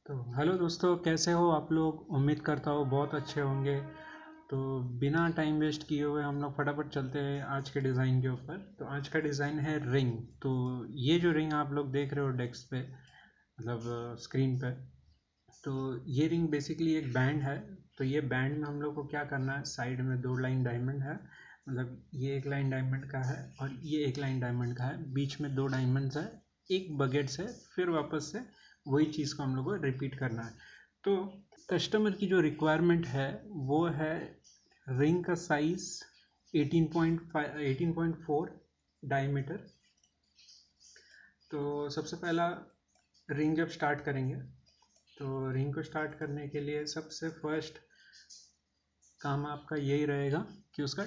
तो हेलो दोस्तों, कैसे हो आप लोग। उम्मीद करता हूँ बहुत अच्छे होंगे। तो बिना टाइम वेस्ट किए हुए हम लोग फटाफट चलते हैं आज के डिज़ाइन के ऊपर। तो आज का डिज़ाइन है रिंग। तो ये जो रिंग आप लोग देख रहे हो डेस्क पे, मतलब स्क्रीन पे, तो ये रिंग बेसिकली एक बैंड है। तो ये बैंड में हम लोग को क्या करना है, साइड में दो लाइन डायमंड है, मतलब ये एक लाइन डायमंड का है और ये एक लाइन डायमंड का है, बीच में दो डायमंड्स है, एक बकेट से, फिर वापस से वही चीज़ को हम लोग को रिपीट करना है। तो कस्टमर की जो रिक्वायरमेंट है वो है रिंग का साइज 18.5 18.4 डायमीटर। तो सबसे पहला रिंग जब स्टार्ट करेंगे, तो रिंग को स्टार्ट करने के लिए सबसे फर्स्ट काम आपका यही रहेगा कि उसका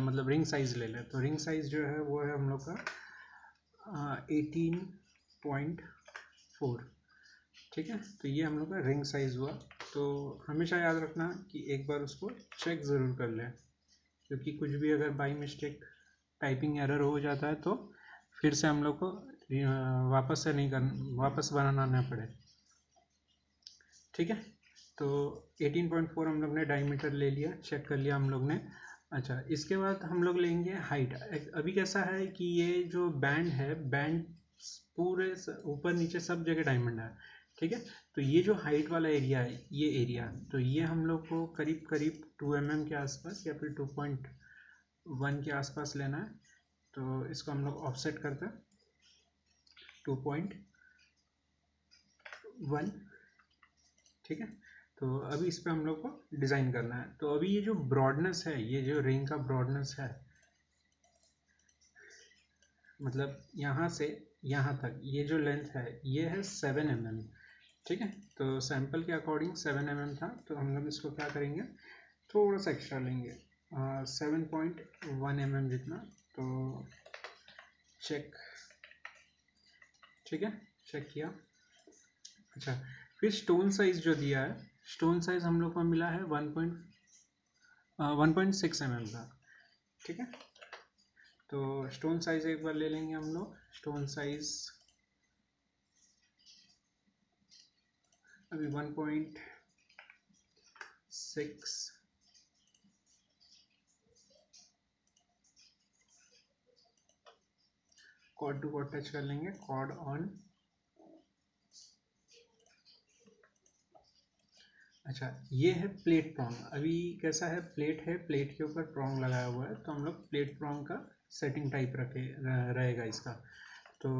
मतलब रिंग साइज़ ले लें। तो रिंग साइज़ जो है वो है हम लोग का 18.4। ठीक है, तो ये हम लोग का रिंग साइज़ हुआ। तो हमेशा याद रखना कि एक बार उसको चेक ज़रूर कर लें, क्योंकि कुछ भी अगर बाई मिस्टेक टाइपिंग एरर हो जाता है तो फिर से हम लोग को वापस से नहीं कर वापस बनाना ना पड़े। ठीक है, तो 18.4 हम लोग ने डायमीटर ले लिया, चेक कर लिया हम लोग ने। अच्छा, इसके बाद हम लोग लेंगे हाइट। अभी कैसा है कि ये जो बैंड है, बैंड पूरे ऊपर नीचे सब जगह डायमंड है। ठीक है, तो ये जो हाइट वाला एरिया है, ये एरिया, तो ये हम लोग को करीब करीब 2 mm के आसपास या फिर 2.1 के आसपास लेना है। तो इसको हम लोग ऑफसेट करते हैं 2.1। ठीक है, तो अभी इस पे हम लोग को डिज़ाइन करना है। तो अभी ये जो ब्रॉडनेस है, ये जो रिंग का ब्रॉडनेस है, मतलब यहाँ से यहाँ तक ये जो लेंथ है ये है 7 mm। ठीक है, तो सैंपल के अकॉर्डिंग 7 mm था, तो हम लोग इसको क्या करेंगे, थोड़ा सा एक्स्ट्रा लेंगे 7.1 mm जितना। तो चेक, ठीक है, चेक किया। अच्छा, फिर स्टोन साइज जो दिया है, स्टोन साइज हम लोग को मिला है 1.6 mm का। ठीक है, तो स्टोन साइज एक बार ले लेंगे हम लोग। स्टोन साइज अभी 1.6, कॉर्ड टू कॉर्ड टच कर लेंगे, कॉर्ड ऑन। अच्छा, ये है प्लेट प्रॉन्ग। अभी कैसा है, प्लेट है, प्लेट के ऊपर प्रॉन्ग लगाया हुआ है, तो हम लोग प्लेट प्रॉन्ग का सेटिंग टाइप रहेगा इसका। तो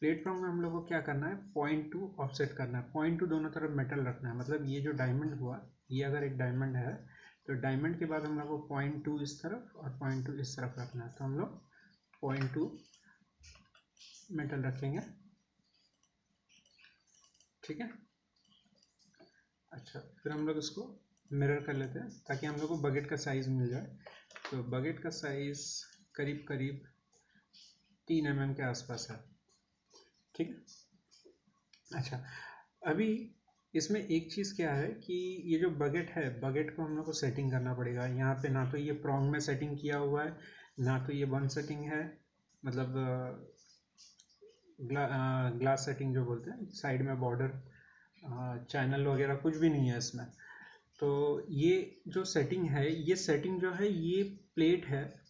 प्लेट प्रॉन्ग में हम लोग को क्या करना है, 0.2 ऑफसेट करना है, 0.2 दोनों तरफ मेटल रखना है। मतलब ये जो डायमंड हुआ, ये अगर एक डायमंड है, तो डायमंड के बाद हम लोग को 0.2 इस तरफ और 0.2 इस तरफ रखना है। तो हम लोग 0.2 मेटल रखेंगे। ठीक है, अच्छा, फिर हम लोग इसको मिरर कर लेते हैं ताकि हम लोग को बकेट का साइज़ मिल जाए। तो बकेट का साइज़ करीब करीब 3 mm के आसपास है। ठीक है, अच्छा, अभी इसमें एक चीज़ क्या है कि ये जो बकेट है, बकेट को हम लोग को सेटिंग करना पड़ेगा। यहाँ पे ना तो ये प्रॉन्ग में सेटिंग किया हुआ है, ना तो ये वन सेटिंग है, मतलब ग्लास सेटिंग जो बोलते हैं, साइड में बॉर्डर चैनल वगैरह कुछ भी नहीं है इसमें। तो ये जो सेटिंग है, ये सेटिंग जो है ये प्लेट है।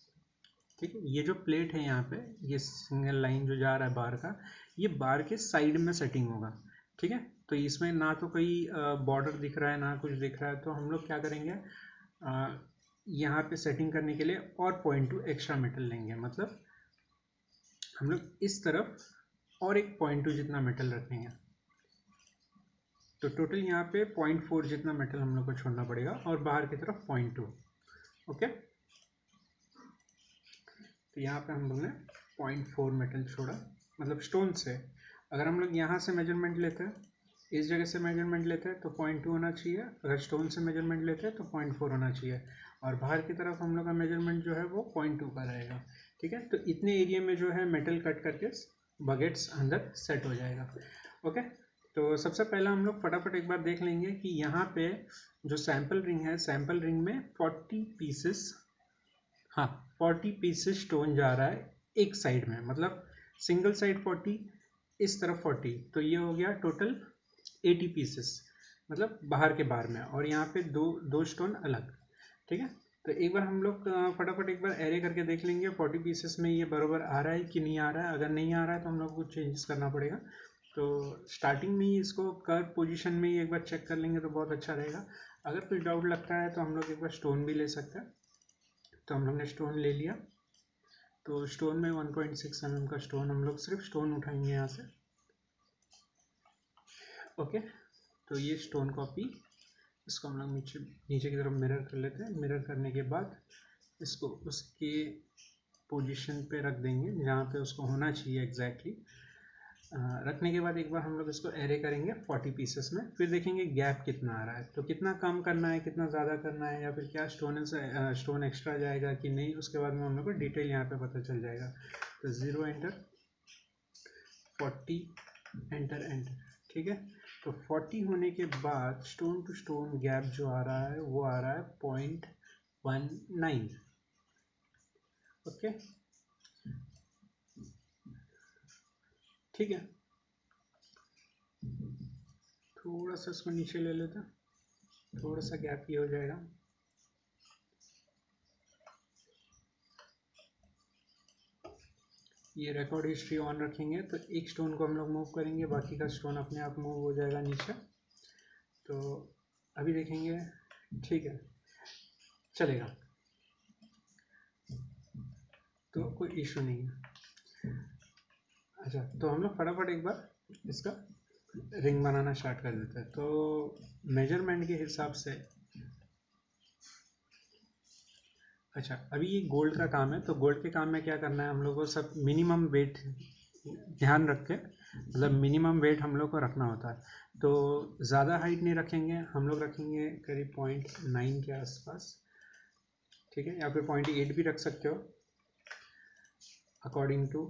ठीक है, ये जो प्लेट है यहाँ पे, ये सिंगल लाइन जो जा रहा है बार का, ये बार के साइड में सेटिंग होगा। ठीक है, तो इसमें ना तो कोई बॉर्डर दिख रहा है ना कुछ दिख रहा है। तो हम लोग क्या करेंगे, यहाँ पे सेटिंग करने के लिए और 0.2 एक्स्ट्रा मेटल लेंगे। मतलब हम लोग इस तरफ और एक 0.2 जितना मेटल रखेंगे। तो टोटल यहाँ पे 0.4 जितना मेटल हम लोग को छोड़ना पड़ेगा और बाहर की तरफ 0.2। ओके, तो यहाँ पे हम लोग ने 0.4 मेटल छोड़ा, मतलब स्टोन से। अगर हम लोग यहाँ से मेजरमेंट लेते हैं, इस जगह से मेजरमेंट लेते हैं, तो 0.2 होना चाहिए। अगर स्टोन से मेजरमेंट लेते हैं तो 0.4 होना चाहिए, और बाहर की तरफ हम लोग का मेजरमेंट जो है वो 0.2 का रहेगा। ठीक है, तो इतने एरिया में जो है मेटल कट करके बकेट्स अंदर सेट हो जाएगा। ओके, तो सबसे पहला हम लोग फटाफट एक बार देख लेंगे कि यहाँ पे जो सैंपल रिंग है, सैंपल रिंग में 40 पीसेस, हाँ 40 पीसेस स्टोन जा रहा है एक साइड में, मतलब सिंगल साइड 40, इस तरफ 40, तो ये हो गया टोटल 80 पीसेस, मतलब बाहर के बार में, और यहाँ पे दो स्टोन अलग। ठीक है, तो एक बार हम लोग फटाफट एक बार एरे करके देख लेंगे 40 पीसेस में ये बराबर आ रहा है कि नहीं आ रहा है। अगर नहीं आ रहा है तो हम लोग को कुछ चेंजेस करना पड़ेगा। तो स्टार्टिंग में ही इसको कर्व पोजीशन में ही एक बार चेक कर लेंगे तो बहुत अच्छा रहेगा। अगर कुछ डाउट लगता है तो हम लोग एक बार स्टोन भी ले सकते हैं। तो हम लोग ने स्टोन ले लिया, तो स्टोन में 1.6 mm का स्टोन, हम लोग सिर्फ स्टोन उठाएंगे यहाँ से। ओके, तो ये स्टोन कॉपी, इसको हम लोग नीचे नीचे की तरफ मिरर कर लेते हैं। मिरर करने के बाद इसको उसके पोजीशन पे रख देंगे जहाँ पे उसको होना चाहिए एग्जैक्टली। रखने के बाद एक बार हम लोग इसको एरे करेंगे 40 पीसेस में, फिर देखेंगे गैप कितना आ रहा है, तो कितना कम करना है, कितना ज़्यादा करना है, या फिर क्या स्टोन एक्स्ट्रा जाएगा कि नहीं, उसके बाद में हम लोग को डिटेल यहाँ पे पता चल जाएगा। तो 0 एंटर, 40 एंटर एंटर। ठीक है, तो 40 होने के बाद स्टोन टू स्टोन गैप जो आ रहा है वो आ रहा है 0.19। ओके, ठीक है, थोड़ा सा इसको नीचे ले लेते हैं, थोड़ा सा गैप ये हो जाएगा। ये रिकॉर्ड हिस्ट्री ऑन रखेंगे तो एक स्टोन को हम लोग मूव करेंगे, बाकी का स्टोन अपने आप मूव हो जाएगा नीचे। तो अभी देखेंगे, ठीक है, चलेगा, तो कोई इशू नहीं है। अच्छा, तो हम लोग फटाफट एक बार इसका रिंग बनाना स्टार्ट कर देते हैं। तो मेजरमेंट के हिसाब से, अच्छा अभी ये गोल्ड का काम है, तो गोल्ड के काम में क्या करना है हम लोग को, सब मिनिमम वेट ध्यान रख के, मतलब मिनिमम वेट हम लोग को रखना होता है। तो ज़्यादा हाइट नहीं रखेंगे हम लोग, रखेंगे करीब 0.9 के आसपास। ठीक है, या फिर 0.8 भी रख सकते हो अकॉर्डिंग टू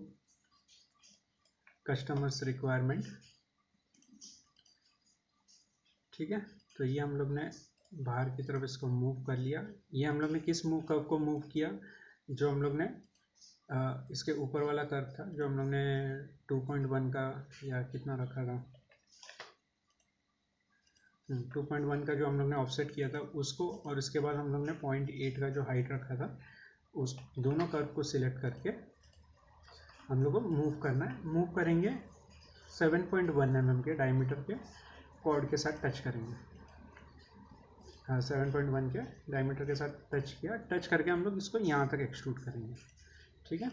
कस्टमर्स रिक्वायरमेंट। ठीक है, तो ये हम लोग ने बाहर की तरफ इसको मूव कर लिया। ये हम लोग ने किस मूव कर्व को मूव किया, जो हम लोग ने इसके ऊपर वाला कर्व था, जो हम लोग ने 2.1 का या कितना रखा था, 2.1 का जो हम लोग ने ऑफसेट किया था उसको, और उसके बाद हम लोग ने 0.8 का जो हाइट रखा था, उस दोनों कर्व को सिलेक्ट करके हम लोग को मूव करना है। मूव करेंगे 7.1 mm के डायमीटर के कॉर्ड के साथ टच करेंगे। हाँ, 7.1 के डायमीटर के साथ टच किया, टच करके हम लोग इसको यहाँ तक एक्सट्रूड करेंगे। ठीक है,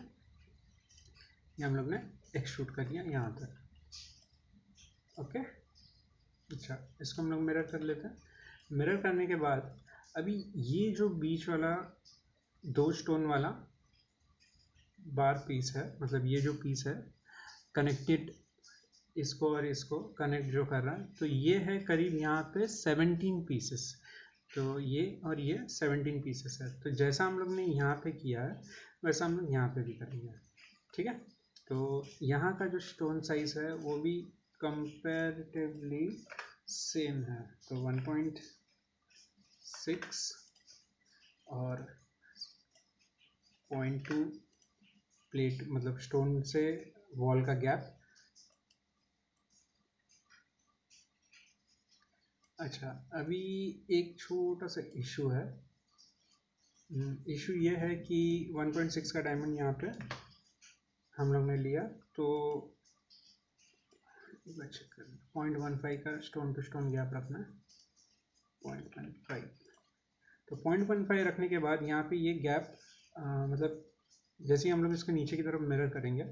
ये हम लोग ने एक्सट्रूड कर लिया यहाँ तक। ओके, अच्छा इसको हम लोग मिरर कर लेते हैं। मिरर करने के बाद अभी ये जो बीच वाला 2 स्टोन वाला बार पीस है, मतलब ये जो पीस है कनेक्टेड, इसको और इसको कनेक्ट जो कर रहा है, तो ये है करीब यहाँ पे 17 पीसेस। तो ये और ये 17 पीसेस है। तो जैसा हम लोग ने यहाँ पे किया है वैसा हम लोग यहाँ पे भी करेंगे। ठीक है, तो यहाँ का जो स्टोन साइज है वो भी कंपैरेटिवली सेम है, तो 1.6 और 0.2 प्लेट, मतलब स्टोन से वॉल का गैप। अच्छा, अभी एक छोटा सा इशू है। इशू ये है कि 1.6 का डायमंड यहाँ पे हम लोग ने लिया, तो 0.15 का स्टोन टू स्टोन गैप रखना है, 0.15। तो 0.15 रखने के बाद यहाँ पे ये गैप, मतलब जैसे ही हम लोग इसको नीचे की तरफ मिरर करेंगे,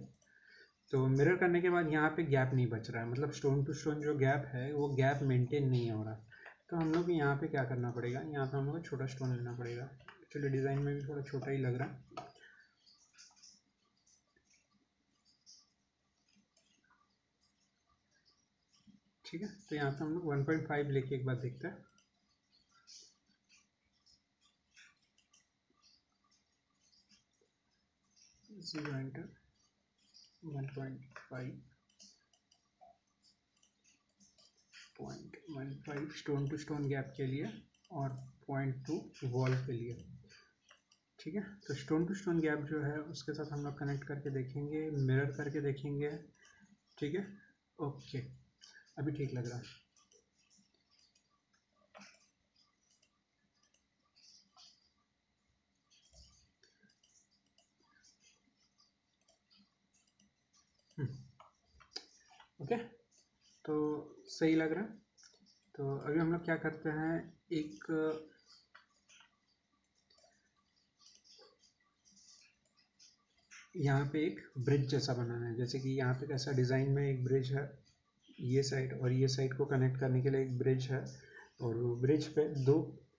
तो मिरर करने के बाद यहाँ पे गैप नहीं बच रहा है, मतलब स्टोन टू स्टोन जो गैप है वो गैप मेंटेन नहीं हो रहा। तो हम लोग यहाँ पे क्या करना पड़ेगा, यहाँ पे हम लोग को छोटा स्टोन लेना पड़ेगा। एक्चुअली डिज़ाइन में भी थोड़ा छोटा ही लग रहा है। ठीक है, तो यहाँ पे हम लोग 1.5 लेके एक बार देखते हैं। Zero enter, 1.5, 0.15 stone to stone gap के लिए और 0.2 वॉल के लिए। ठीक है, तो स्टोन टू स्टोन गैप जो है उसके साथ हम लोग कनेक्ट करके देखेंगे, मिरर करके देखेंगे। ठीक है, ओके, अभी ठीक लग रहा है। ओके, तो सही लग रहा है। तो अभी हम लोग क्या करते हैं, एक यहाँ पे एक ब्रिज जैसा बनाना है। जैसे कि यहाँ पे कैसा डिज़ाइन में एक ब्रिज है, ये साइड और ये साइड को कनेक्ट करने के लिए एक ब्रिज है, और वो ब्रिज पे दो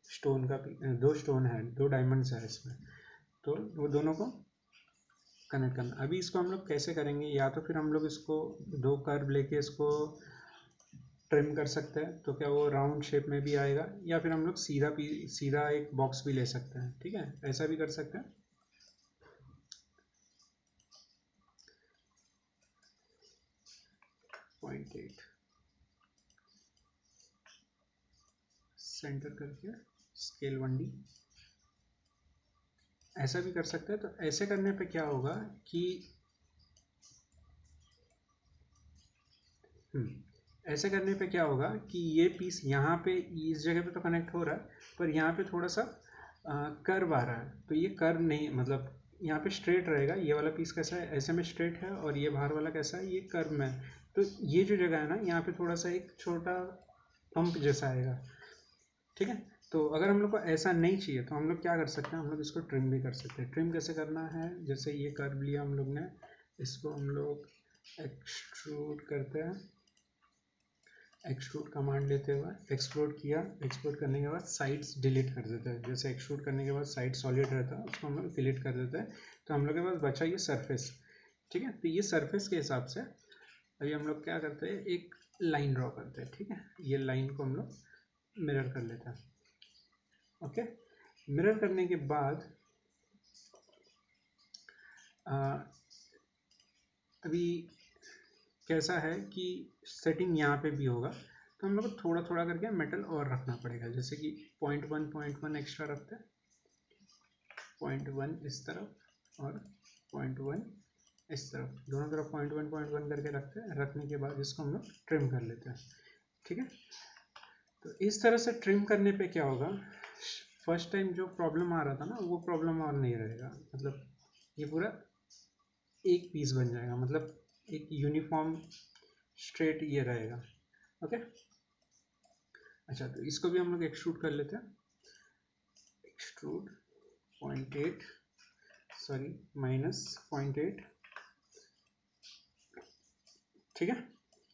स्टोन है, 2 डायमंड्स है इसमें, तो वो दोनों को कनेक्ट करना। अभी इसको हम लोग कैसे करेंगे, या तो फिर हम लोग इसको 2 कर्व लेके इसको ट्रिम कर सकते हैं, तो क्या वो राउंड शेप में भी आएगा, या फिर हम लोग सीधा एक बॉक्स भी ले सकते हैं। ठीक है, ऐसा भी कर सकते हैं। 0.8 सेंटर करके स्केल 1D ऐसा भी कर सकते हैं। तो ऐसे करने पे क्या होगा कि ऐसे करने पे क्या होगा कि ये पीस यहाँ पे इस जगह पे तो कनेक्ट हो रहा है, पर यहाँ पे थोड़ा सा कर्व आ रहा है, तो ये कर्व नहीं, मतलब यहाँ पे स्ट्रेट रहेगा। ये वाला पीस कैसा है, ऐसे में स्ट्रेट है, और ये बाहर वाला कैसा है, ये कर्व में है। तो ये जो जगह है ना, यहाँ पे थोड़ा सा एक छोटा पंप जैसा आएगा। ठीक है, तो अगर हम लोग को ऐसा नहीं चाहिए तो हम लोग क्या कर सकते हैं, हम लोग इसको ट्रिम भी कर सकते हैं। ट्रिम कैसे करना है, जैसे ये कर्व लिया हम लोग ने, इसको हम लोग एक्सट्रूड करते हैं। एक्सट्रूड कमांड लेते हुए एक्सप्लोड किया, एक्सप्लोड करने के बाद साइड्स डिलीट कर देते हैं। जैसे एक्सट्रूड करने के बाद साइड सॉलिड रहता है, उसको हम लोग डिलीट कर देते हैं। तो हम लोग के पास बचा ये सरफेस। ठीक है, तो ये सरफेस के हिसाब से अभी हम लोग क्या करते हैं, एक लाइन ड्रॉ करते हैं। ठीक है, ये लाइन को हम लोग मिरर कर लेते हैं। ओके, मिरर करने के बाद अभी कैसा है कि सेटिंग यहाँ पे भी होगा, तो हम लोग को थोड़ा थोड़ा करके मेटल और रखना पड़ेगा। जैसे कि 0.1 एक्स्ट्रा रखते हैं, 0.1 इस तरफ और 0.1 इस तरफ, दोनों तरफ 0.1 करके रखते हैं। रखने के बाद इसको हम लोग ट्रिम कर लेते हैं। ठीक है, तो इस तरह से ट्रिम करने पे क्या होगा, फर्स्ट टाइम जो प्रॉब्लम आ रहा था ना, वो प्रॉब्लम और नहीं रहेगा। मतलब ये पूरा एक पीस बन जाएगा, मतलब एक यूनिफॉर्म स्ट्रेट ये रहेगा। ओके, अच्छा, तो इसको भी हम लोग एक्सट्रूड कर लेते हैं। Extrude 0.8 sorry -0.8। ठीक है,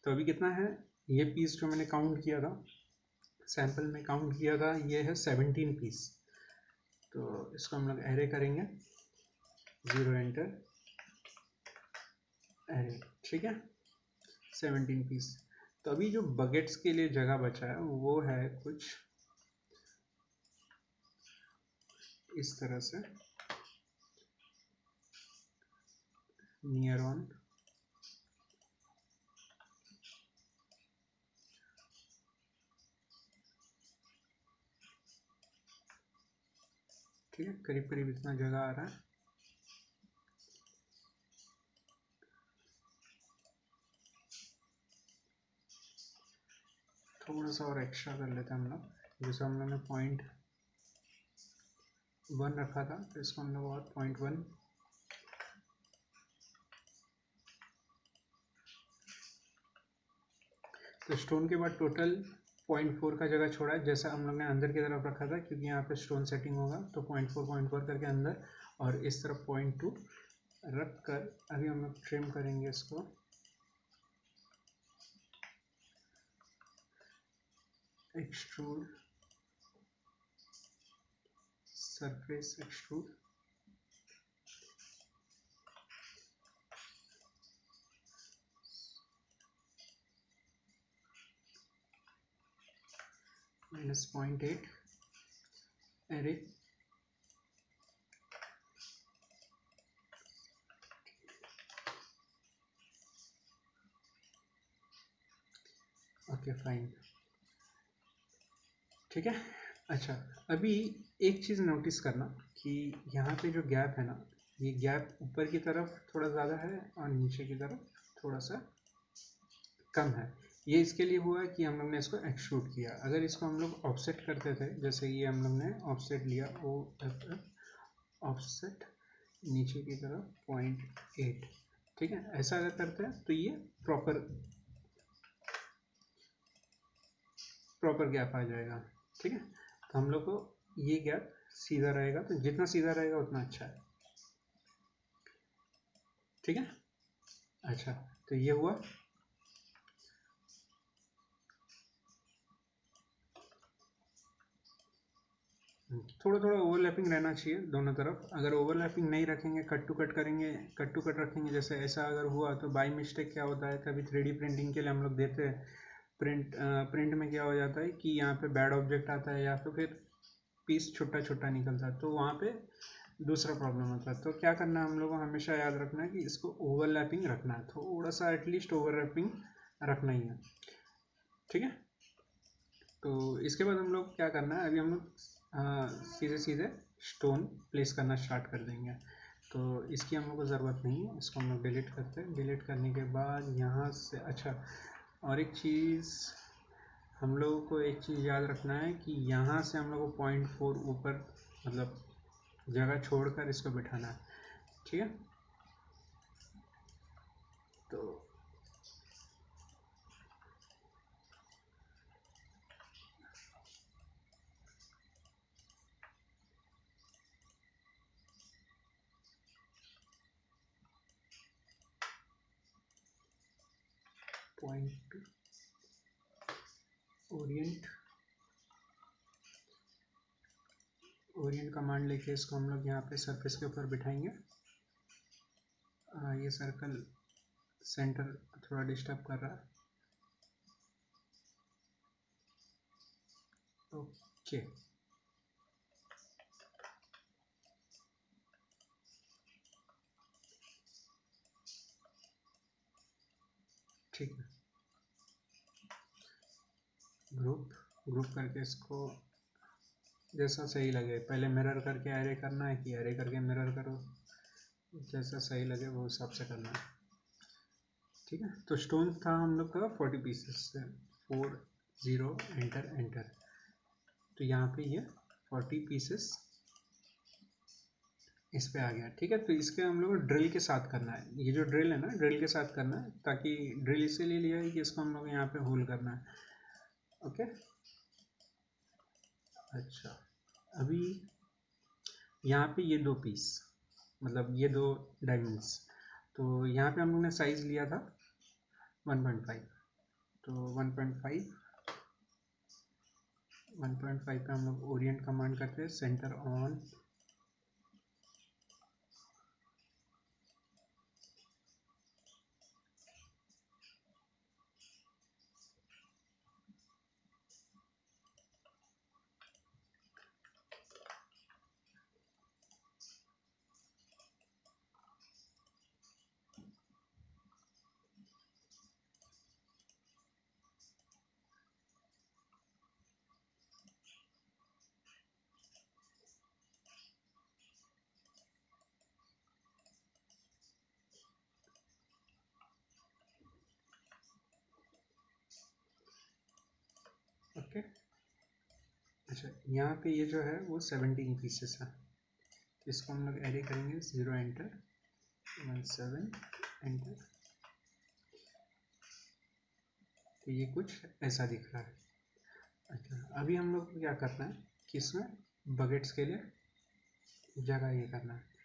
तो अभी कितना है, ये पीस जो मैंने काउंट किया था, सैंपल में काउंट किया था, ये है 17 पीस। तो इसको हम लोग एरे करेंगे, 0 एंटर एरे। ठीक है, 17 पीस। तो अभी जो बकेट्स के लिए जगह बचा है वो है कुछ इस तरह से, नियर ऑन। ठीक है, करीब करीब इतना जगह आ रहा है। थोड़ा सा और एक्स्ट्रा कर लेते हैं हम लोग, जैसे हम लोगों ने 0.1 रखा था, तो इसको हम लोग और 0.1। तो स्टोन के बाद टोटल 0.4 का जगह छोड़ा है, जैसा हम लोग ने अंदर की तरफ रखा था, क्योंकि यहाँ पे स्टोन सेटिंग होगा। तो 0.4 करके अंदर, और इस तरफ 0.2 रख कर अभी हम लोग ट्रिम करेंगे इसको। Extrude surface extrude, -0.8 array. Okay fine, ठीक है। अच्छा, अभी एक चीज़ नोटिस करना कि यहाँ पे जो गैप है ना, ये गैप ऊपर की तरफ थोड़ा ज़्यादा है और नीचे की तरफ थोड़ा सा कम है। ये इसके लिए हुआ है कि हम लोग ने इसको एक्सट्रूड किया। अगर इसको हम लोग ऑफसेट करते थे, जैसे ये हम लोग ने ऑफसेट लिया, ऑफसेट नीचे की तरफ 0.8। ठीक है, ऐसा अगर करते हैं तो ये प्रॉपर प्रॉपर गैप आ जाएगा। ठीक है, तो हम लोग को ये गैप सीधा रहेगा, तो जितना सीधा रहेगा उतना अच्छा है। ठीक है, अच्छा तो ये हुआ। थोड़ा थोड़ा ओवरलैपिंग रहना चाहिए दोनों तरफ। अगर ओवरलैपिंग नहीं रखेंगे, कट टू कट करेंगे, कट टू कट रखेंगे, जैसे ऐसा अगर हुआ तो बाई मिस्टेक क्या होता है, कभी 3D प्रिंटिंग के लिए हम लोग देते हैं प्रिंट में क्या हो जाता है कि यहाँ पे बैड ऑब्जेक्ट आता है या तो फिर पीस छोटा छोटा निकलता है, तो वहाँ पे दूसरा प्रॉब्लम होता है। तो क्या करना है हम लोग को, हमेशा याद रखना है कि इसको ओवरलैपिंग रखना है, थोड़ा सा एटलीस्ट ओवरलैपिंग रखना ही है। ठीक है, तो इसके बाद हम लोग क्या करना है, अभी हम लोग सीधे सीधे स्टोन प्लेस करना स्टार्ट कर देंगे। तो इसकी हम लोग को ज़रूरत नहीं है, इसको हम लोग डिलीट करते हैं। डिलीट करने के बाद यहाँ से, अच्छा और एक चीज़ हम लोगों को एक चीज़ याद रखना है कि यहाँ से हम लोग को 0.4 ऊपर मतलब जगह छोड़कर इसको बिठाना है। ठीक है, तो 0.2 ओरिएंट कमांड लेके इसको हम लोग यहाँ पे सरफेस के ऊपर बिठाएंगे। ये सर्कल सेंटर थोड़ा डिस्टर्ब कर रहा है। ओके, ठीक है, ग्रुप करके इसको जैसा सही लगे, पहले मिरर करके एरे करना है कि एरे करके मिरर करो, जैसा सही लगे वो हिसाब से करना है। ठीक है, तो स्टोन था हम लोग का 40 पीसेस से 40 एंटर एंटर, तो यहाँ पे ये 40 पीसेस इस पे आ गया। ठीक है, तो इसके हम लोग ड्रिल के साथ करना है, ये जो ड्रिल है ना, ड्रिल के साथ करना है, ताकि ड्रिल इसीलिए लिया है कि इसको हम लोग यहाँ पे होल करना है। ओके, अच्छा अभी यहाँ पे ये दो पीस मतलब ये दो डायमंड्स, तो यहाँ पे हम लोग ने साइज लिया था 1.5, तो 1.5 पे हम लोग ओरिएंट कमांड करते हैं, सेंटर ऑन, ओके। अच्छा यहाँ पे ये जो है वो 17 पीसेस है, इसको हम लोग एरे करेंगे, 0 एंटर 17 एंटर, तो ये कुछ ऐसा दिख रहा है। अच्छा अभी हम लोग को क्या करना है कि इसमें बकेट्स के लिए जगह ये करना है।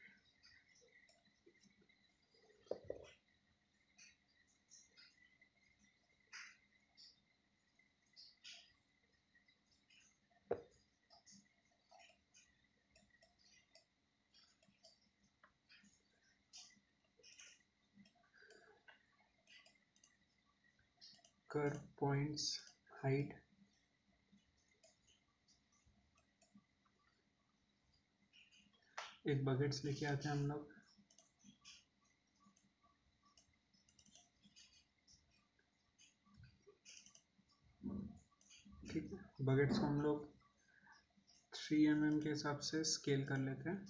कर्व पॉइंट्स हाइट, एक बकेट्स लेके आते हैं हम लोग, ठीक है, बकेट्स को हम लोग 3 mm के हिसाब से स्केल कर लेते हैं।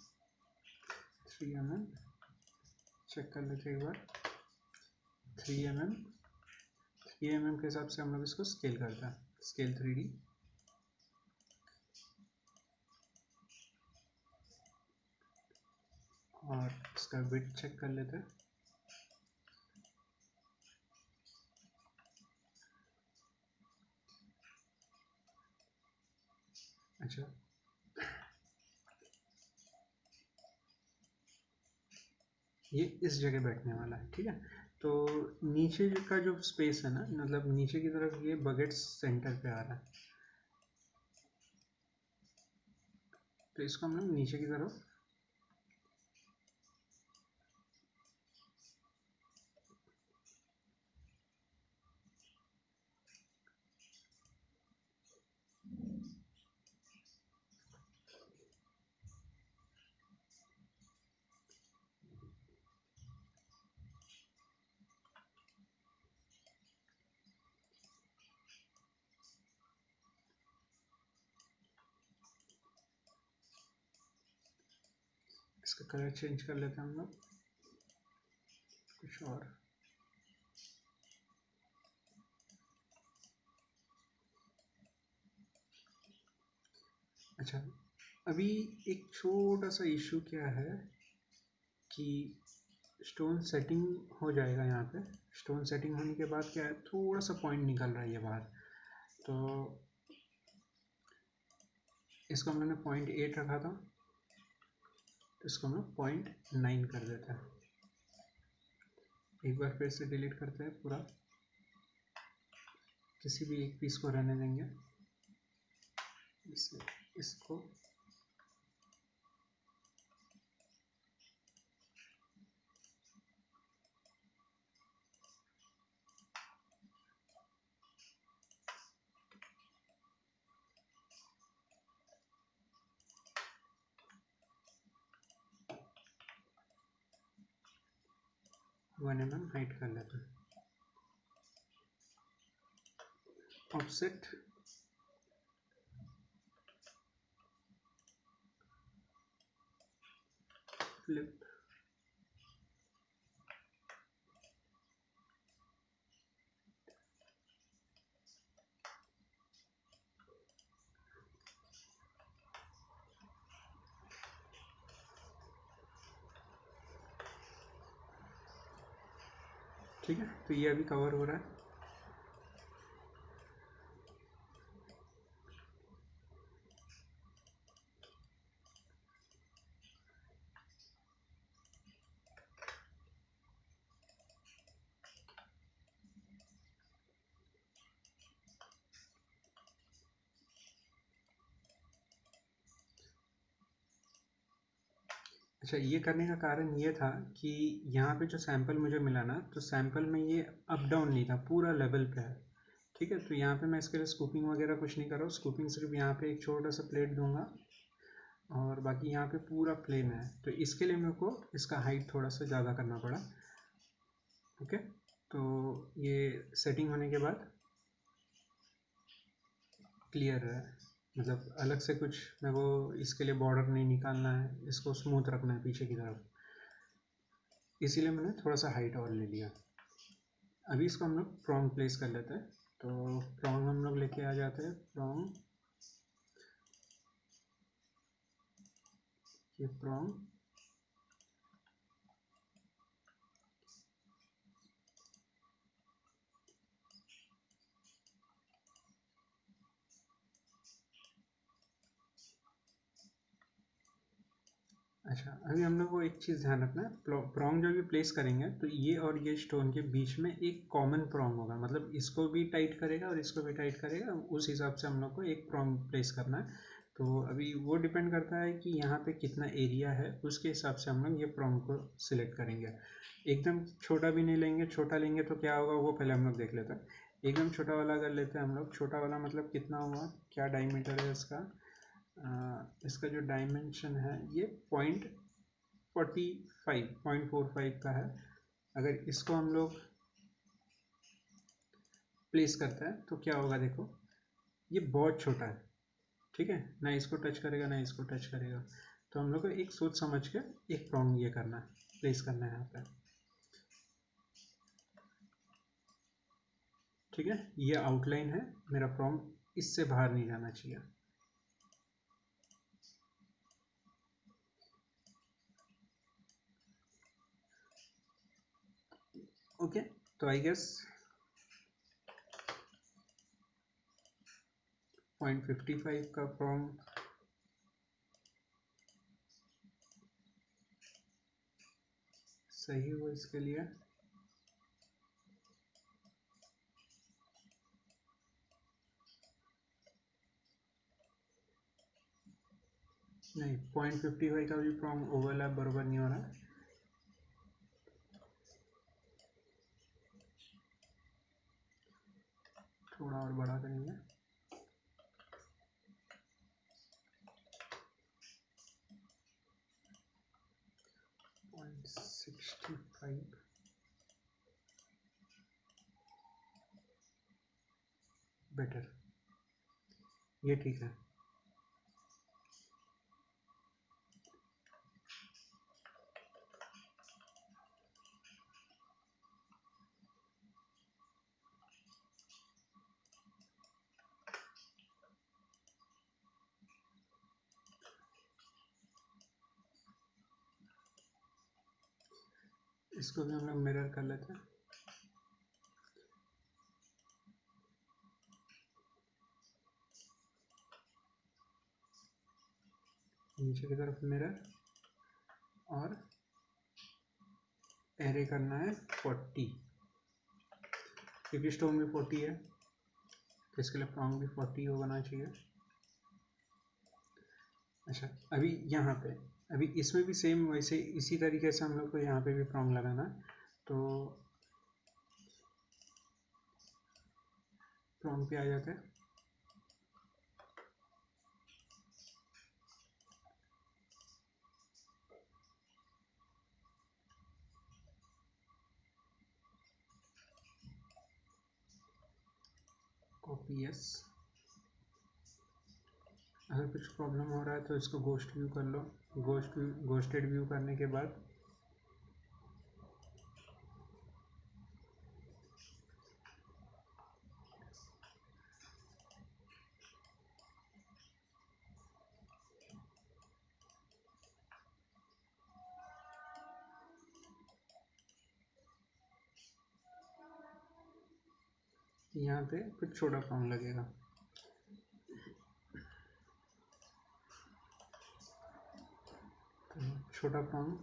3 mm चेक कर लेते हैं एक बार, 3 mm 3 mm के हिसाब से हम लोग इसको स्केल करते हैं, स्केल 3D, और इसका विड्थ चेक कर लेते हैं। अच्छा, ये इस जगह बैठने वाला है, ठीक है। तो नीचे का जो स्पेस है ना, मतलब नीचे की तरफ ये बकेट सेंटर पे आ रहा है, तो इसको हम लोग नीचे की तरफ इसका कलर चेंज कर लेते हैं हम लोग कुछ और। अच्छा, अभी एक छोटा सा इशू क्या है कि स्टोन सेटिंग हो जाएगा यहाँ पे। स्टोन सेटिंग होने के बाद क्या है, थोड़ा सा पॉइंट निकल रहा है ये बाहर, तो इसको हम लोगों ने 0.8 रखा था, तो इसको हम लोग 0.9 कर देते हैं। एक बार फिर से डिलीट करते हैं पूरा, किसी भी एक पीस को रहने देंगे, इसको 1 mm हाइट कर लेते हैं। ऑफसेट फ्लिप, ठीक है। तो ये अभी कवर हो रहा है। अच्छा, ये करने का कारण ये था कि यहाँ पे जो सैंपल मुझे मिला ना, तो सैंपल में ये अप डाउन नहीं था, पूरा लेवल पे है, ठीक है। तो यहाँ पे मैं इसके लिए स्कूपिंग वगैरह कुछ नहीं कर रहा हूँ, स्कूपिंग सिर्फ यहाँ पे एक छोटा सा प्लेट दूंगा और बाकी यहाँ पे पूरा प्लेन है, तो इसके लिए मेरे को इसका हाइट थोड़ा सा ज़्यादा करना पड़ा। ओके, तो ये सेटिंग होने के बाद क्लियर है, मतलब अलग से कुछ मेरे को इसके लिए बॉर्डर नहीं निकालना है, इसको स्मूथ रखना है पीछे की तरफ, इसीलिए मैंने थोड़ा सा हाइट और ले लिया। अभी इसको हम लोग प्रॉन्ग प्लेस कर लेते हैं, तो प्रॉन्ग हम लोग लेके आ जाते हैं। प्रॉन्ग, ये प्रॉन्ग, अच्छा अभी हम लोग को एक चीज़ ध्यान रखना है, प्रॉन्ग जब भी प्लेस करेंगे तो ये और ये स्टोन के बीच में एक कॉमन प्रॉन्ग होगा, मतलब इसको भी टाइट करेगा और इसको भी टाइट करेगा, उस हिसाब से हम लोग को एक प्रॉन्ग प्लेस करना है। तो अभी वो डिपेंड करता है कि यहाँ पे कितना एरिया है, उसके हिसाब से हम लोग ये प्रॉन्ग को सिलेक्ट करेंगे। एकदम छोटा भी नहीं लेंगे, छोटा लेंगे तो क्या होगा वो पहले हम लोग देख लेते हैं। एकदम छोटा वाला अगर लेते हैं हम लोग, छोटा वाला मतलब कितना हुआ, क्या डायमीटर है इसका, इसका जो डायमेंशन है ये 0.45 का है। अगर इसको हम लोग प्लेस करते हैं तो क्या होगा, देखो ये बहुत छोटा है, ठीक है, ना इसको टच करेगा ना इसको टच करेगा। तो हम लोग को एक सोच समझ के एक प्रॉन्ग ये करना है, प्लेस करना है यहाँ पे, ठीक है। ये आउटलाइन है मेरा प्रॉन्ग, इससे बाहर नहीं जाना चाहिए। ओके, तो आई गेस 0.55 का प्रॉन्ग सही हो इसके लिए नहीं, 0.55 का भी प्रॉन्ग ओवरलैप बराबर नहीं हो रहा है। थोड़ा और बड़ा करेंगे। बेटर, ये ठीक है। इसको भी हम लोग मिरर कर लेते हैं। नीचे की तरफ मिरर और एरे करना है 40, क्योंकि स्टोन भी 40 है तो इसके लिए प्रॉन्ग भी 40 होना चाहिए। अच्छा, अभी यहाँ पे अभी इसमें भी सेम वैसे इसी तरीके से हम लोग को यहाँ पे भी प्रॉन्ग लगाना है। तो प्रॉन्ग पे आ जाते हैं। Copy yes. अगर कुछ प्रॉब्लम हो रहा है तो इसको गोस्ट व्यू कर लो। गोस्टेड व्यू करने के बाद यहाँ पे कुछ छोटा प्रॉन्ग लगेगा। तो छोटा प्रॉन्ग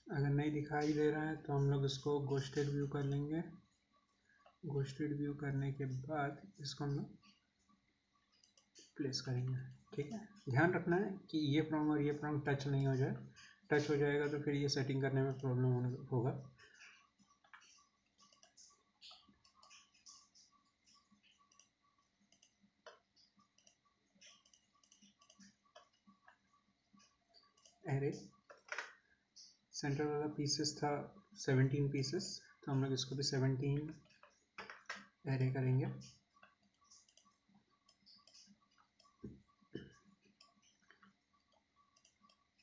अगर नहीं दिखाई दे रहा है तो हम लोग इसको गोस्टेड व्यू कर लेंगे। गोस्टेड व्यू करने के बाद इसको हम लोग प्लेस करेंगे। ठीक है, ध्यान रखना है कि ये प्रॉन्ग और ये प्रॉन्ग टच नहीं हो जाए। टच हो जाएगा तो फिर ये सेटिंग करने में प्रॉब्लम होगा। एरे सेंटर वाला पीसेस था 17 पीसेस, तो हम लोग इसको भी 17 एरे करेंगे।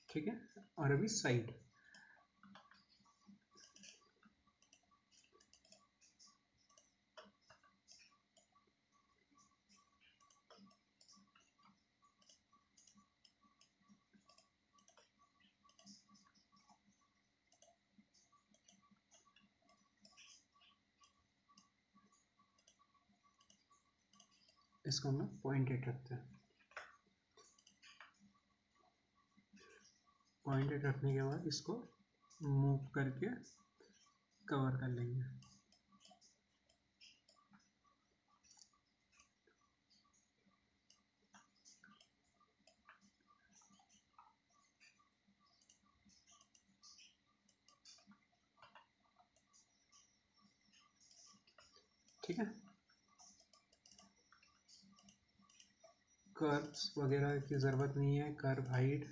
ठीक है, और अभी साइड इसको हम लोग 0.8 रखते हैं। 0.8 रखने के बाद इसको मूव करके कवर कर लेंगे। ठीक है, कर्व्स वगैरह की ज़रूरत नहीं है। कर्व हाइट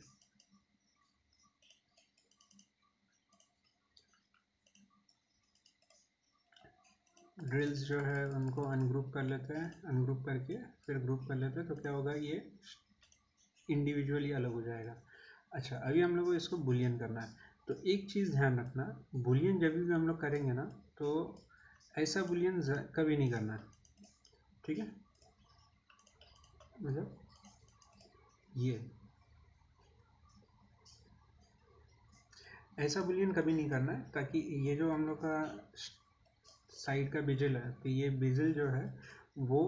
ड्रिल्स जो है उनको अनग्रुप कर लेते हैं। अनग्रुप करके फिर ग्रुप कर लेते हैं तो क्या होगा, ये इंडिविजुअली अलग हो जाएगा। अच्छा, अभी हम लोग को इसको बुलियन करना है। तो एक चीज़ ध्यान रखना, बुलियन जब भी हम लोग करेंगे ना तो ऐसा बुलियन कभी नहीं करना है। ठीक है, मतलब ये ऐसा बुलियन कभी नहीं करना है, ताकि ये जो हम लोग का साइड का बिजल है, तो ये बिजल जो है वो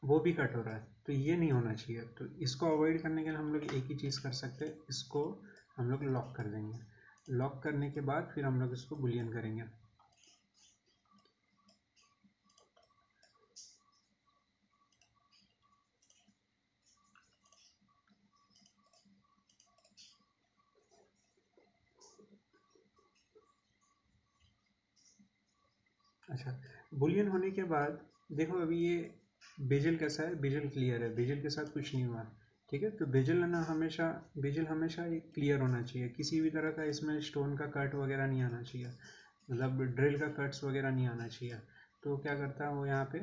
वो भी कट हो रहा है, तो ये नहीं होना चाहिए। तो इसको अवॉइड करने के लिए हम लोग एक ही चीज़ कर सकते हैं, इसको हम लोग लॉक कर देंगे। लॉक करने के बाद फिर हम लोग इसको बुलियन करेंगे। अच्छा, बुलियन होने के बाद देखो अभी ये बेजल कैसा है, बेजल क्लियर है, बेजल के साथ कुछ नहीं हुआ। ठीक है, तो बेजल है ना, हमेशा बेजल हमेशा क्लियर होना चाहिए, किसी भी तरह का इसमें स्टोन का कट वगैरह नहीं आना चाहिए, मतलब ड्रिल का कट्स वगैरह नहीं आना चाहिए। तो क्या करता है वो यहाँ पे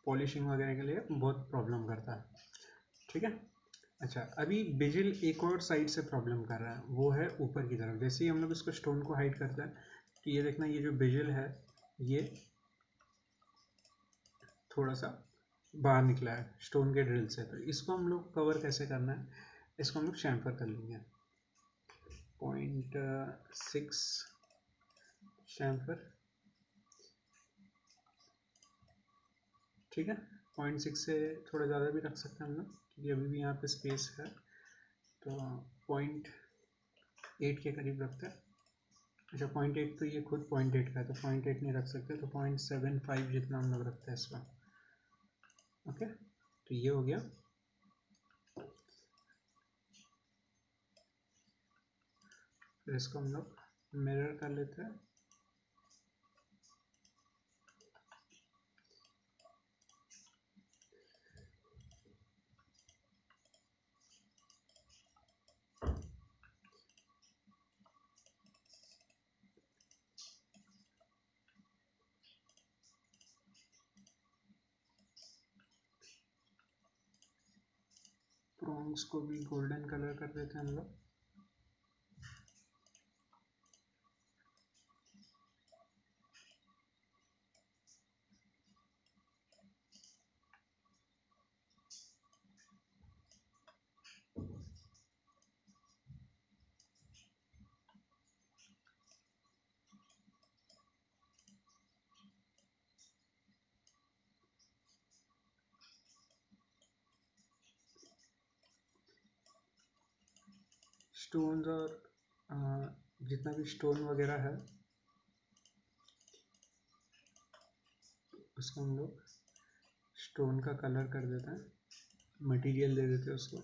पॉलिशिंग वगैरह के लिए बहुत प्रॉब्लम करता है। ठीक है। अच्छा, अभी बेजल एक और साइड से प्रॉब्लम कर रहा है, वो है ऊपर की तरफ। जैसे ही हम लोग इसको स्टोन को हाइड करते हैं, तो ये देखना, ये जो बेजल है ये थोड़ा सा बाहर निकला है स्टोन के ड्रिल से। तो इसको हम लोग कवर कैसे करना है, इसको हम लोग शैम्फर कर लेंगे। 0.6 शैम्फर। ठीक है, 0.6 से थोड़ा ज़्यादा भी रख सकते हैं हम लोग, क्योंकि अभी भी यहाँ पे स्पेस है। तो 0.8 के करीब रखते हैं। अच्छा, 0.8 तो ये खुद 0.8 का है, तो 0.8 नहीं रख सकते, तो 0.75 जितना हम लोग रखते हैं इसका। ओके, तो ये हो गया। फिर इसको हम लोग मिरर कर लेते हैं। प्रॉन्ग्स को भी गोल्डन कलर कर देते हैं हम लोग। स्टोन्स और जितना भी स्टोन वगैरह है उसको हम लोग स्टोन का कलर कर देते हैं, मटेरियल दे देते हैं उसको।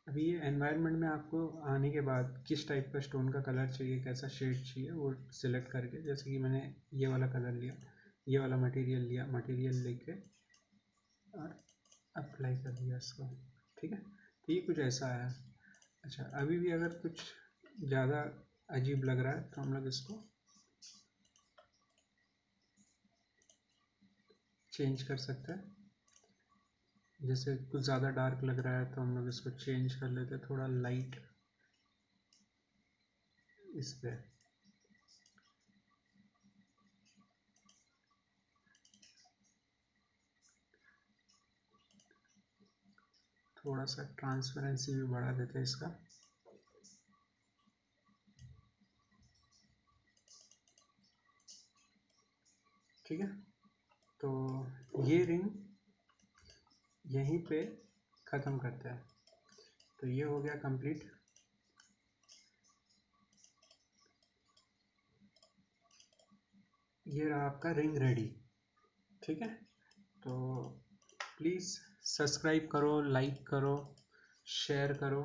अभी ये एनवायरनमेंट में आपको आने के बाद किस टाइप का स्टोन का कलर चाहिए, कैसा शेड चाहिए, वो सिलेक्ट करके, जैसे कि मैंने ये वाला कलर लिया, ये वाला मटेरियल लिया, मटेरियल लेके और अप्लाई कर दिया इसको। ठीक है, तो ये कुछ ऐसा है। अच्छा, अभी भी अगर कुछ ज़्यादा अजीब लग रहा है तो हम लोग इसको चेंज कर सकते हैं। जैसे कुछ ज़्यादा डार्क लग रहा है तो हम लोग इसको चेंज कर लेते हैं थोड़ा लाइट इस पे। थोड़ा सा ट्रांसपेरेंसी भी बढ़ा देते हैं इसका। ठीक है, तो ये रिंग यहीं पे ख़त्म करते हैं। तो ये हो गया कंप्लीट। ये रहा आपका रिंग रेडी। ठीक है, तो प्लीज़ सब्सक्राइब करो, लाइक करो, शेयर करो।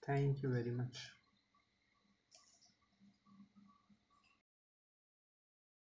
Thank you very much.